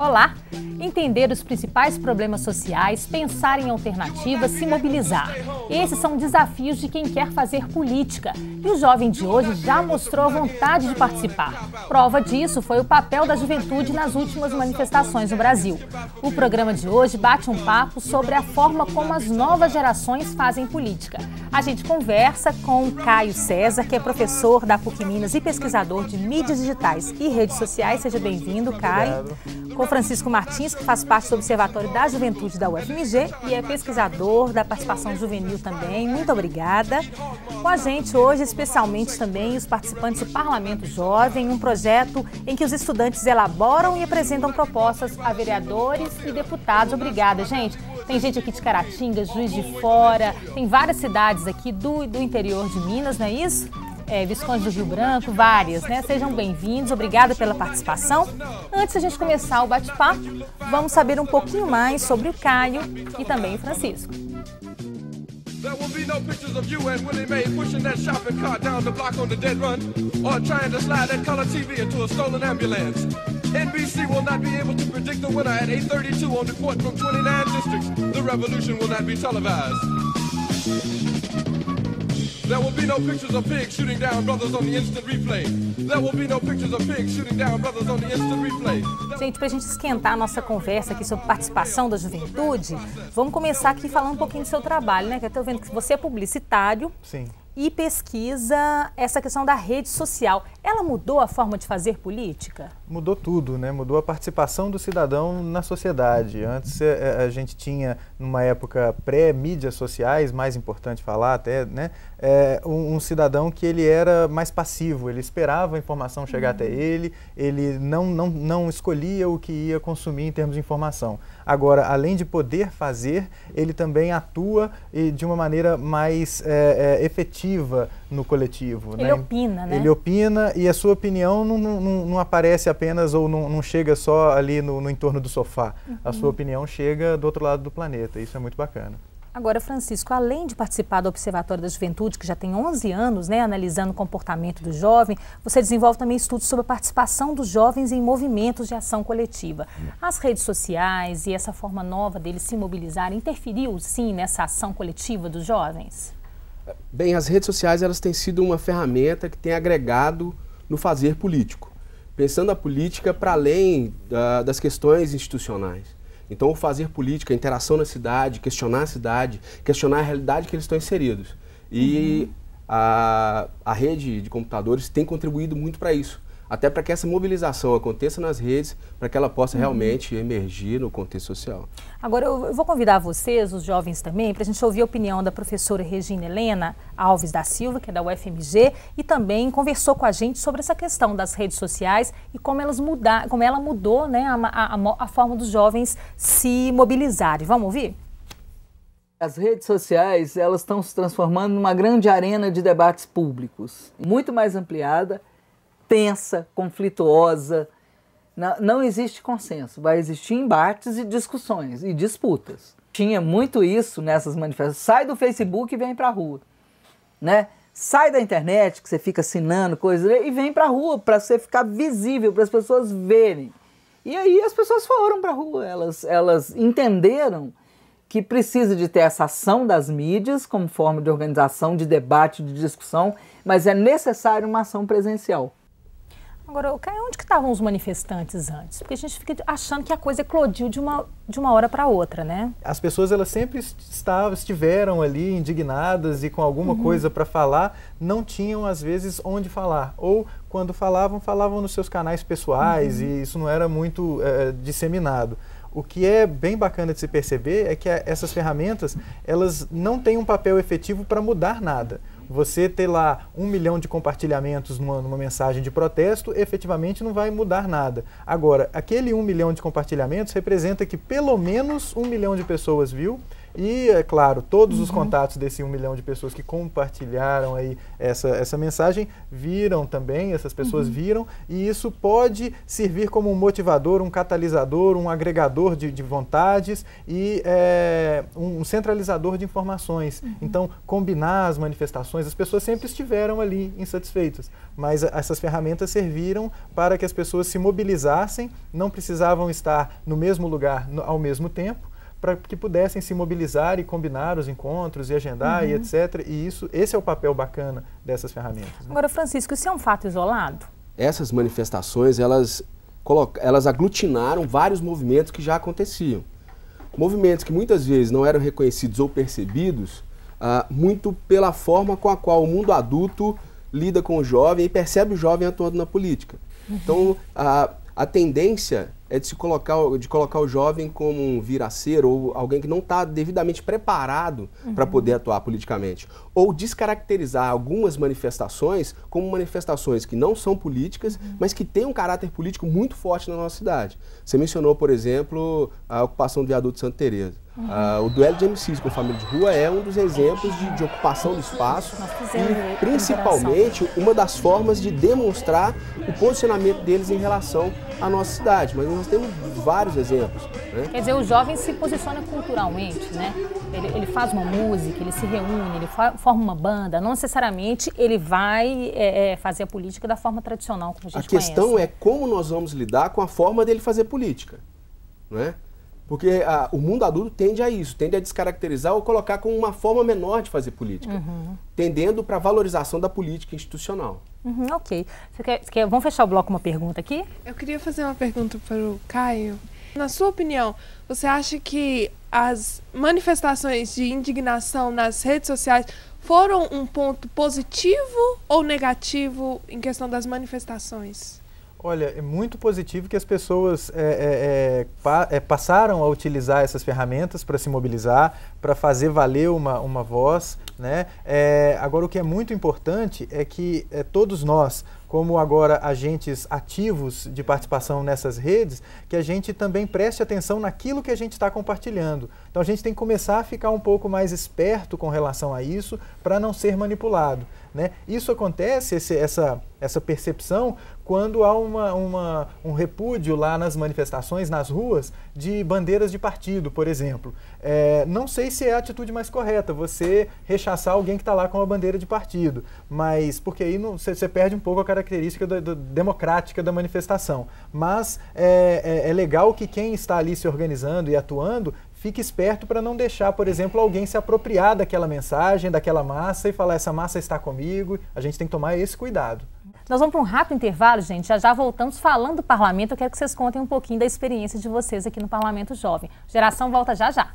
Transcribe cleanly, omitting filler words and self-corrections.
falar, entender os principais problemas sociais, pensar em alternativas, se mobilizar. Esses são desafios de quem quer fazer política. E o jovem de hoje já mostrou a vontade de participar. Prova disso foi o papel da juventude nas últimas manifestações no Brasil. O programa de hoje bate um papo sobre a forma como as novas gerações fazem política. A gente conversa com Caio César, que é professor da PUC Minas e pesquisador de mídias digitais e redes sociais. Seja bem-vindo, Caio. Obrigado. Com Francisco Martins, que faz parte do Observatório da Juventude da UFMG e é pesquisador da participação juvenil também. Muito obrigada. Com a gente hoje, especialmente também, os participantes do Parlamento Jovem, um projeto em que os estudantes elaboram e apresentam propostas a vereadores e deputados. Obrigada, gente. Tem gente aqui de Caratinga, Juiz de Fora, tem várias cidades aqui do interior de Minas, não é isso? Visconde do Rio Branco, várias, né? Sejam bem-vindos, obrigada pela participação. Antes de a gente começar o bate-papo, vamos saber um pouquinho mais sobre o Caio e também o Francisco. There will be no pictures of you and Willie Mae pushing that shopping cart down the block on the dead run or trying to slide that color TV into a stolen ambulance. NBC will not be able to predict the winner at 8:32 on the court from 29 districts. The revolution will not be televised. There will be no pictures of pigs shooting down brothers on the instant replay. There will be no pictures of pigs shooting down brothers on the instant replay. Gente, para a gente esquentar a nossa conversa aqui sobre participação da juventude, vamos começar aqui falando um pouquinho do seu trabalho, né? Que eu estou vendo que você é publicitário. Sim. E pesquisa essa questão da rede social. Ela mudou a forma de fazer política? Mudou tudo, né? Mudou a participação do cidadão na sociedade. Antes a gente tinha, numa época pré-mídias sociais, mais importante falar até, né? Um cidadão que ele era mais passivo, ele esperava a informação chegar até ele não escolhia o que ia consumir em termos de informação. Agora, além de poder fazer, ele também atua de uma maneira mais efetiva no coletivo. Ele opina, né? Ele opina e a sua opinião não aparece apenas ou não chega só ali no entorno do sofá. A sua opinião chega do outro lado do planeta. Isso é muito bacana. Agora, Francisco, além de participar do Observatório da Juventude, que já tem 11 anos, né, analisando o comportamento do jovem, você desenvolve também estudos sobre a participação dos jovens em movimentos de ação coletiva. As redes sociais e essa forma nova deles se mobilizarem interferiu, sim, nessa ação coletiva dos jovens? Bem, as redes sociais elas têm sido uma ferramenta que tem agregado no fazer político, pensando a política para além das questões institucionais. Então, o fazer política, a interação na cidade, questionar a realidade que eles estão inseridos. E a rede de computadores tem contribuído muito para isso, até para que essa mobilização aconteça nas redes, para que ela possa realmente emergir no contexto social. Agora, eu vou convidar vocês, os jovens também, para a gente ouvir a opinião da professora Regina Helena Alves da Silva, que é da UFMG, e também conversou com a gente sobre essa questão das redes sociais e como ela mudou, né, a forma dos jovens se mobilizarem. Vamos ouvir? As redes sociais, elas estão se transformando numa grande arena de debates públicos, muito mais ampliada, tensa, conflituosa. Não existe consenso, vai existir embates e discussões e disputas. Tinha muito isso nessas manifestações. Sai do Facebook e vem para a rua, né? Sai da internet, que você fica assinando coisas, e vem para a rua para você ficar visível, para as pessoas verem. E aí as pessoas foram para a rua, elas entenderam que precisa de ter essa ação das mídias como forma de organização, de debate, de discussão, mas é necessário uma ação presencial. Agora, Caio, onde que estavam os manifestantes antes? Porque a gente fica achando que a coisa eclodiu de uma hora para outra, né? As pessoas, elas sempre estiveram ali indignadas e com alguma coisa para falar, não tinham, às vezes, onde falar. Ou, quando falavam nos seus canais pessoais e isso não era muito disseminado. O que é bem bacana de se perceber é que essas ferramentas, elas não têm um papel efetivo para mudar nada. Você ter lá 1 milhão de compartilhamentos numa mensagem de protesto, efetivamente não vai mudar nada. Agora, aquele 1 milhão de compartilhamentos representa que pelo menos 1 milhão de pessoas viu E, é claro, todos os contatos desse 1 milhão de pessoas que compartilharam aí essa mensagem viram também, essas pessoas viram, e isso pode servir como um motivador, um catalisador, um agregador de vontades e um centralizador de informações. Então, combinar as manifestações, as pessoas sempre estiveram ali insatisfeitas, mas essas ferramentas serviram para que as pessoas se mobilizassem, não precisavam estar no mesmo lugar ao mesmo tempo, para que pudessem se mobilizar e combinar os encontros e agendar e etc. E esse é o papel bacana dessas ferramentas. Né? Agora, Francisco, isso é um fato isolado? Essas manifestações, elas aglutinaram vários movimentos que já aconteciam. Movimentos que muitas vezes não eram reconhecidos ou percebidos muito pela forma com a qual o mundo adulto lida com o jovem e percebe o jovem atuando na política. Então, a tendência é de colocar o jovem como um viraceiro ou alguém que não está devidamente preparado para poder atuar politicamente. Ou descaracterizar algumas manifestações como manifestações que não são políticas, mas que têm um caráter político muito forte na nossa cidade. Você mencionou, por exemplo, a ocupação do viaduto Santa Teresa. O duelo de MCs com família de rua é um dos exemplos de ocupação do espaço e, principalmente, uma das formas de demonstrar o posicionamento deles em relação à nossa cidade. Mas nós temos vários exemplos. Né? Quer dizer, o jovem se posiciona culturalmente, né? Ele faz uma música, ele se reúne, ele forma uma banda. Não necessariamente ele vai fazer a política da forma tradicional como a gente conhece. A questão é como nós vamos lidar com a forma dele fazer política. Não é? Porque o mundo adulto tende a isso, tende a descaracterizar ou colocar como uma forma menor de fazer política, tendendo para a valorização da política institucional. Ok. Vamos fechar o bloco com uma pergunta aqui? Eu queria fazer uma pergunta para o Caio. Na sua opinião, você acha que as manifestações de indignação nas redes sociais foram um ponto positivo ou negativo em questão das manifestações? Olha, é muito positivo que as pessoas passaram a utilizar essas ferramentas para se mobilizar, para fazer valer uma voz, né? Agora, o que é muito importante é que todos nós, como agora agentes ativos de participação nessas redes, que a gente também preste atenção naquilo que a gente está compartilhando. Então a gente tem que começar a ficar um pouco mais esperto com relação a isso para não ser manipulado. Né? Isso acontece, essa percepção, quando há um repúdio lá nas manifestações, nas ruas, de bandeiras de partido, por exemplo. Não sei se é a atitude mais correta, você rechaçar alguém que está lá com a bandeira de partido, mas porque aí você perde um pouco a característica democrática da manifestação. Mas é legal que quem está ali se organizando e atuando fique esperto para não deixar, por exemplo, alguém se apropriar daquela mensagem, daquela massa e falar, essa massa está comigo. A gente tem que tomar esse cuidado. Nós vamos para um rápido intervalo, gente. Já voltamos falando do Parlamento. Eu quero que vocês contem um pouquinho da experiência de vocês aqui no Parlamento Jovem. Geração volta já já.